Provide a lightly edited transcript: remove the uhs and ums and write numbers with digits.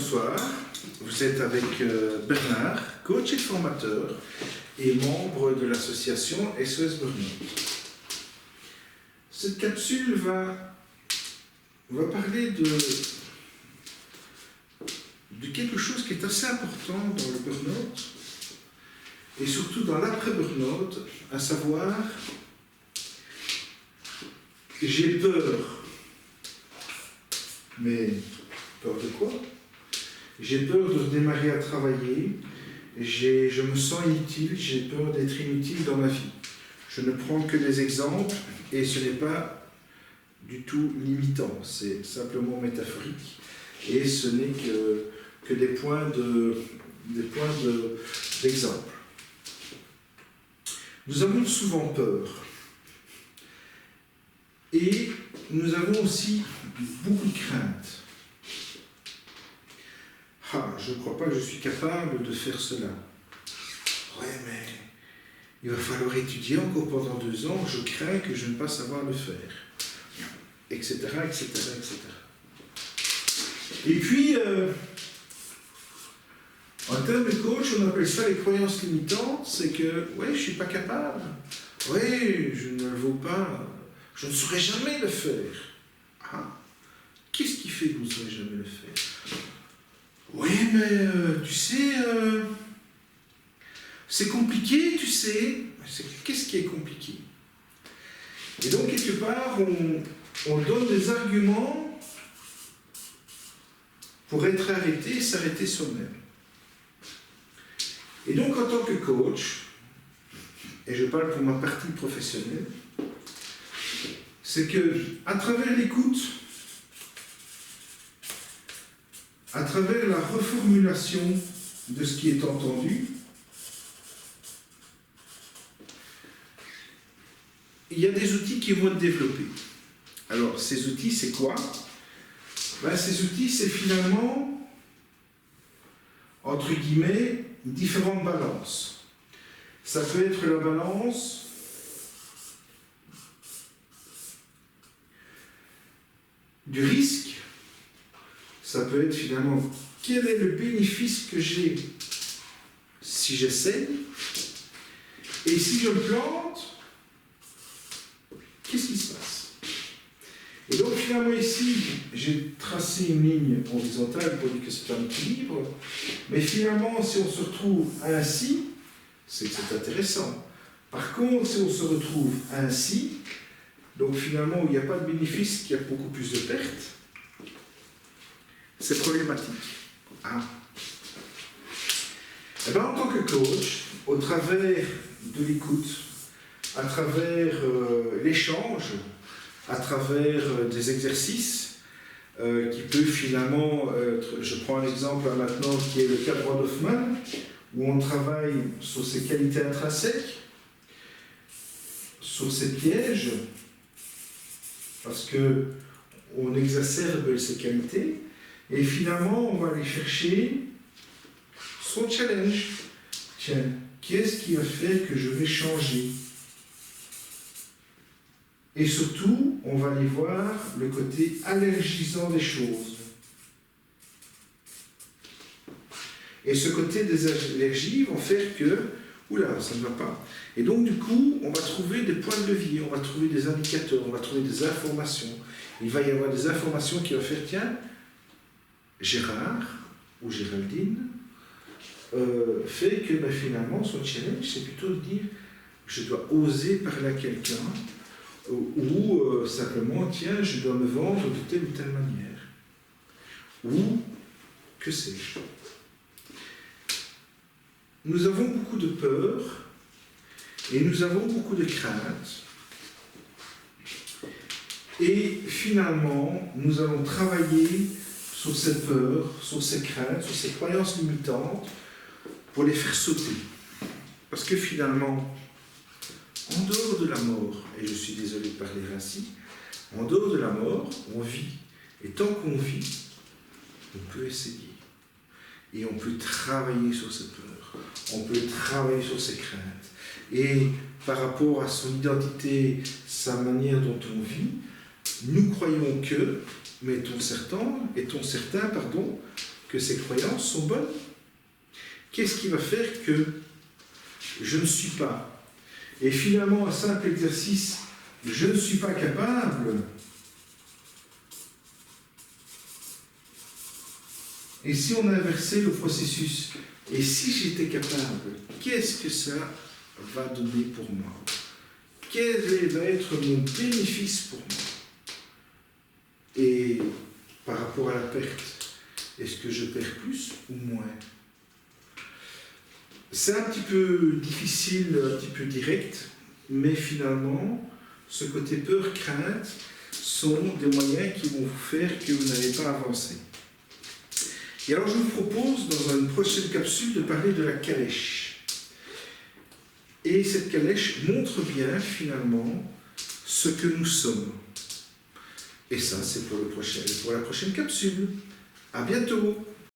bonsoir. Vous êtes avec Bernard, coach et formateur et membre de l'association SOS Burnout. Cette capsule va parler de quelque chose qui est assez important dans le burnout et surtout dans l'après-burnout, à savoir j'ai peur. Mais peur de quoi? J'ai peur de redémarrer à travailler, je me sens inutile, j'ai peur d'être inutile dans ma vie. Je ne prends que des exemples et ce n'est pas du tout limitant, c'est simplement métaphorique et ce n'est que des points d'exemple. Nous avons souvent peur et nous avons aussi beaucoup de craintes. Je ne crois pas que je suis capable de faire cela. Ouais, mais il va falloir étudier encore pendant 2 ans, je crains que je ne pas savoir le faire. Etc., etc., etc. Et puis, en termes de coach, on appelle ça les croyances limitantes, c'est que, ouais, je ne suis pas capable. Ouais, je ne le vaux pas. Je ne saurais jamais le faire. Qu'est-ce qui fait que vous ne saurez jamais le faire? Oui, mais tu sais, c'est compliqué, tu sais. Qu'est-ce qui est compliqué? Et donc, quelque part, on donne des arguments pour être arrêté et s'arrêter soi-même. Et donc, en tant que coach, et je parle pour ma partie professionnelle, c'est que, à travers l'écoute, à travers la reformulation de ce qui est entendu, il y a des outils qui vont être développés. Alors, ces outils, c'est quoi? Ces outils, c'est finalement, entre guillemets, différentes balances. Ça peut être la balance du risque. Ça peut être finalement, quel est le bénéfice que j'ai si j'essaie? Et si je me plante, qu'est-ce qui se passe? Et donc finalement ici, j'ai tracé une ligne horizontale pour dire que c'est un équilibre. Mais finalement, si on se retrouve ainsi, c'est que c'est intéressant. Par contre, si on se retrouve ainsi, donc finalement où il n'y a pas de bénéfice, qu'il y a beaucoup plus de pertes, c'est problématique. En tant que coach, au travers de l'écoute, à travers l'échange, à travers des exercices qui peuvent finalement être, je prends un exemple maintenant qui est le cas de Hoffman, où on travaille sur ses qualités intrinsèques, sur ses pièges, parce qu'on exacerbe ses qualités, et finalement, on va aller chercher son challenge. Tiens, qu'est-ce qui va faire que je vais changer? Et surtout, on va aller voir le côté allergisant des choses. Et ce côté des allergies vont faire que, oula, ça ne va pas. Et donc, du coup, on va trouver des points de levier, on va trouver des indicateurs, on va trouver des informations. Il va y avoir des informations qui vont faire, tiens, Gérard ou Géraldine fait que finalement son challenge c'est plutôt de dire je dois oser parler à quelqu'un ou simplement tiens je dois me vendre de telle ou telle manière ou que sais-je. Nous avons beaucoup de peur et nous avons beaucoup de craintes et finalement nous allons travailler sur cette peur, sur ces craintes, sur ces croyances limitantes, pour les faire sauter. Parce que finalement, en dehors de la mort, et je suis désolé de parler ainsi, en dehors de la mort, on vit. Et tant qu'on vit, on peut essayer. Et on peut travailler sur cette peur. On peut travailler sur ses craintes. Et par rapport à son identité, sa manière dont on vit, nous croyons que, mais est-on certain, que ces croyances sont bonnes? Qu'est-ce qui va faire que je ne suis pas? Et finalement, un simple exercice, je ne suis pas capable. Et si on inversait le processus, et si j'étais capable, qu'est-ce que ça va donner pour moi? Quel va être mon bénéfice pour moi? Et par rapport à la perte, est-ce que je perds plus ou moins? C'est un petit peu difficile, un petit peu direct, mais finalement, ce côté peur, crainte, sont des moyens qui vont vous faire que vous n'allez pas avancer. Et alors je vous propose, dans une prochaine capsule, de parler de la calèche. Et cette calèche montre bien, finalement, ce que nous sommes. Et ça, c'est pour la prochaine capsule. À bientôt!